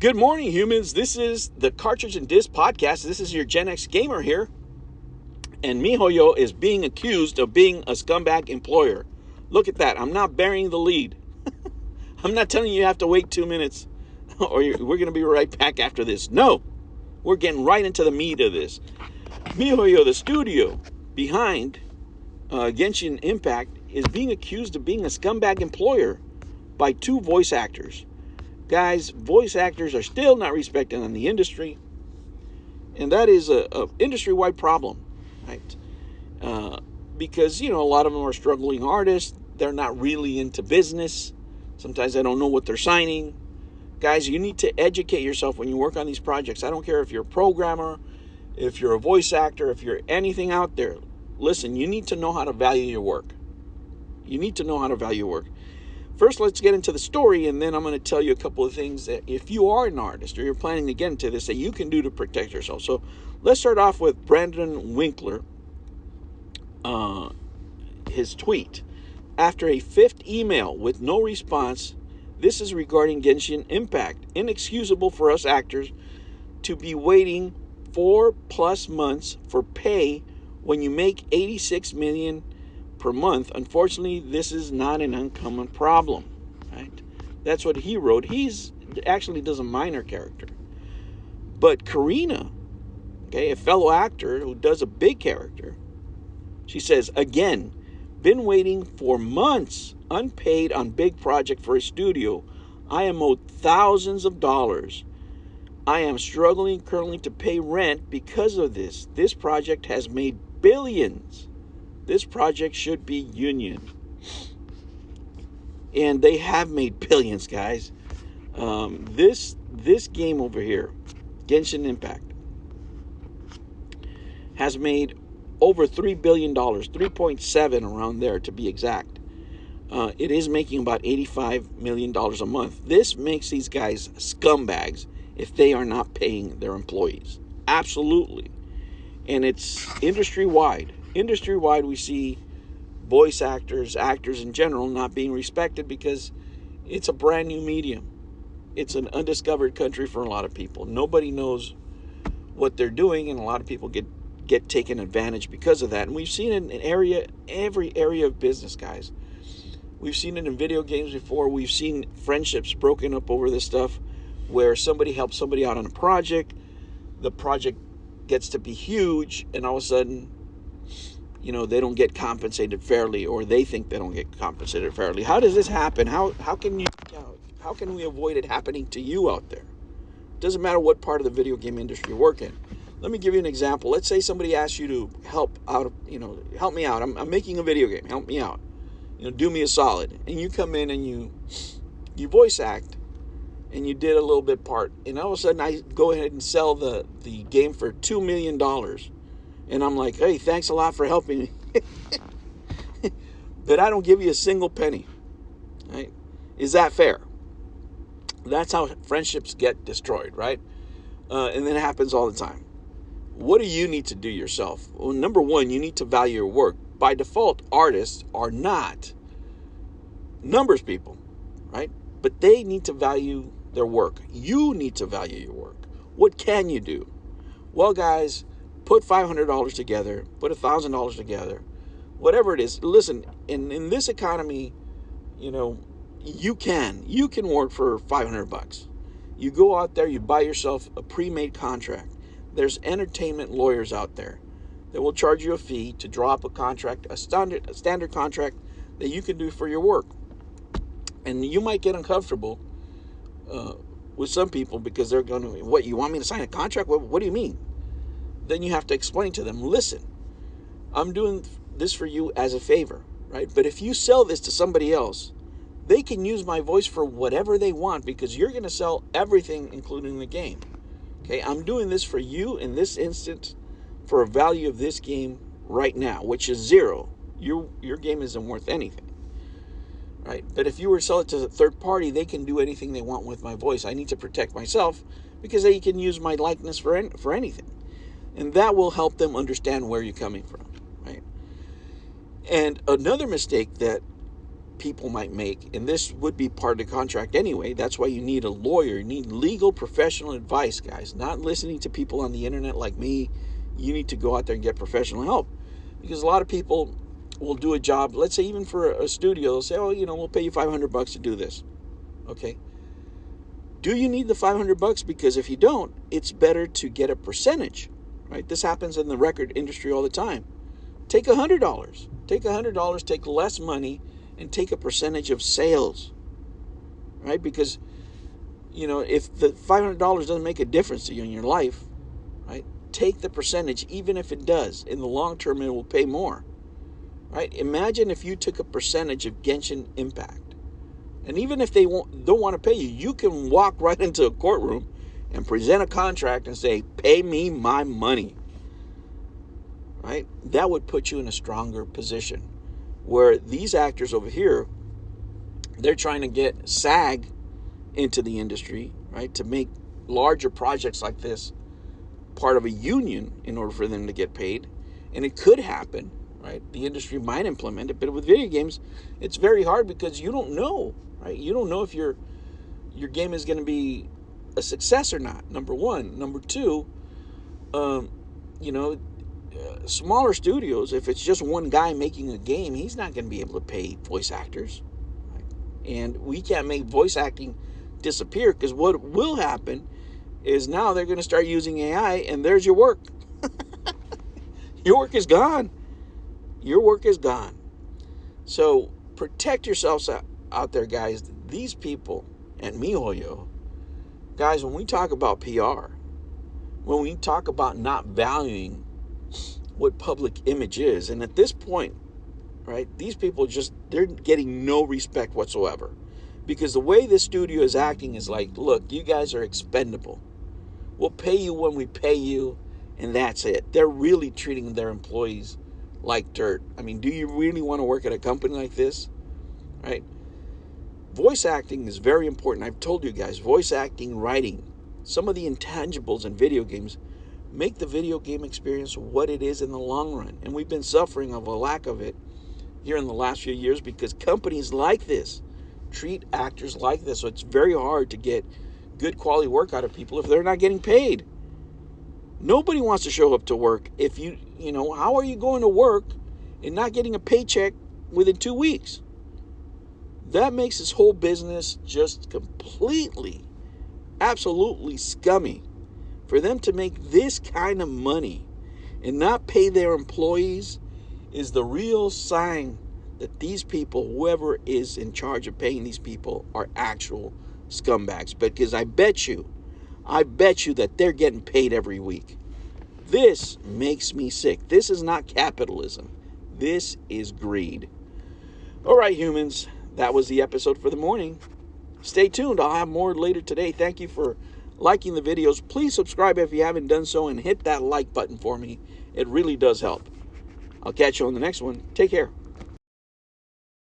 Good morning, humans. This is the Cartridge and Disc Podcast. This is your Gen X gamer here. And miHoYo is being accused of being a scumbag employer. Look at that. I'm not burying the lead. I'm not telling you have to wait 2 minutes or we're going to be right back after this. No, we're getting right into the meat of this. miHoYo, the studio behind Genshin Impact, is being accused of being a scumbag employer by 2 voice actors. Guys, voice actors are still not respected in the industry, and that is a industry-wide problem, right? Because, a lot of them are struggling artists. They're not really into business. Sometimes they don't know what they're signing. Guys, you need to educate yourself when you work on these projects. I don't care if you're a programmer, if you're a voice actor, if you're anything out there. Listen, you need to know how to value your work. You need to know how to value your work. First, let's get into the story, and then I'm going to tell you a couple of things that if you are an artist or you're planning to get into this, that you can do to protect yourself. So let's start off with Brandon Winkler, his tweet. After a 5th email with no response, this is regarding Genshin Impact. Inexcusable for us actors to be waiting 4+ months for pay when you make $86 million per month. Unfortunately, this is not an uncommon problem, right? That's what he wrote. He's actually does a minor character. But Karina, a fellow actor who does a big character, she says, again, been waiting for months unpaid on big project for a studio. I am owed thousands of dollars. I am struggling currently to pay rent because of this. This project has made billions. This project should be union. And they have made billions, guys. This game over here, Genshin Impact, has made over $3 billion, 3.7 around there to be exact. It is making about $85 million a month. This makes these guys scumbags if they are not paying their employees. Absolutely. And it's industry-wide. Industry-wide, we see voice actors in general not being respected because it's a brand new medium. It's an undiscovered country for a lot of people. Nobody knows what they're doing, and a lot of people get taken advantage because of that. And we've seen it in every area of business, guys. We've seen it in video games before. We've seen friendships broken up over this stuff where somebody helps somebody out on a project. The project gets to be huge, and all of a sudden, they don't get compensated fairly, or they think they don't get compensated fairly. How does this happen? How can we avoid it happening to you out there? Doesn't matter what part of the video game industry you work in. Let me give you an example. Let's say somebody asks you to help out, help me out. I'm making a video game. Help me out. Do me a solid. And you come in and you voice act, and you did a little bit part. And all of a sudden, I go ahead and sell the game for $2 million. And I'm like, hey, thanks a lot for helping me. But I don't give you a single penny. Right? Is that fair? That's how friendships get destroyed, right? And then it happens all the time. What do you need to do yourself? Well, number one, you need to value your work. By default, artists are not numbers people, right? But they need to value their work. You need to value your work. What can you do? Well, guys, put $500 together, put $1,000 together, whatever it is. Listen, in this economy, you can work for $500. You go out there, you buy yourself a pre-made contract. There's entertainment lawyers out there that will charge you a fee to draw up a contract, a standard contract that you can do for your work. And you might get uncomfortable with some people because they're going to, what, you want me to sign a contract? What do you mean? Then you have to explain to them, listen, I'm doing this for you as a favor, right? But if you sell this to somebody else, they can use my voice for whatever they want because you're going to sell everything, including the game. Okay, I'm doing this for you in this instance for a value of this game right now, which is $0. Your game isn't worth anything, right? But if you were to sell it to a third party, they can do anything they want with my voice. I need to protect myself because they can use my likeness for anything. And that will help them understand where you're coming from, right? And another mistake that people might make, and this would be part of the contract anyway. That's why you need a lawyer. You need legal professional advice, guys. Not listening to people on the internet like me. You need to go out there and get professional help, because a lot of people will do a job. Let's say even for a studio, they'll say, "Oh, we'll pay you $500 to do this." Okay. Do you need the $500? Because if you don't, it's better to get a percentage, right? This happens in the record industry all the time. Take $100. Take $100, take less money, and take a percentage of sales, right? Because, if the $500 doesn't make a difference to you in your life, right? Take the percentage, even if it does. In the long term, it will pay more, right? Imagine if you took a percentage of Genshin Impact. And even if they don't want to pay you, you can walk right into a courtroom and present a contract and say, pay me my money. Right? That would put you in a stronger position. Where these actors over here, they're trying to get SAG into the industry, right? To make larger projects like this part of a union in order for them to get paid. And it could happen, right? The industry might implement it, but with video games, it's very hard because you don't know, right? You don't know if your game is going to be a success or not, number one. Number two, smaller studios, if it's just one guy making a game, he's not going to be able to pay voice actors. Right? And we can't make voice acting disappear, because what will happen is now they're going to start using AI, and there's your work. Your work is gone. Your work is gone. So protect yourselves out there, guys. These people at miHoYo, guys, when we talk about PR, when we talk about not valuing what public image is, and at this point, right, these people they're getting no respect whatsoever, because the way this studio is acting is like, look, you guys are expendable. We'll pay you when we pay you, and that's it. They're really treating their employees like dirt. I mean, do you really want to work at a company like this? Right? Voice acting is very important. I've told you guys, voice acting, writing, some of the intangibles in video games make the video game experience what it is in the long run. And we've been suffering of a lack of it here in the last few years, because companies like this treat actors like this. So it's very hard to get good quality work out of people if they're not getting paid. Nobody wants to show up to work if how are you going to work and not getting a paycheck within 2 weeks? That makes this whole business just completely, absolutely scummy. For them to make this kind of money and not pay their employees is the real sign that these people, whoever is in charge of paying these people, are actual scumbags. Because I bet you that they're getting paid every week. This makes me sick. This is not capitalism. This is greed. All right, humans, that was the episode for the morning. Stay tuned. I'll have more later today. Thank you for liking the videos. Please subscribe if you haven't done so, and hit that like button for me. It really does help. I'll catch you on the next one. Take care.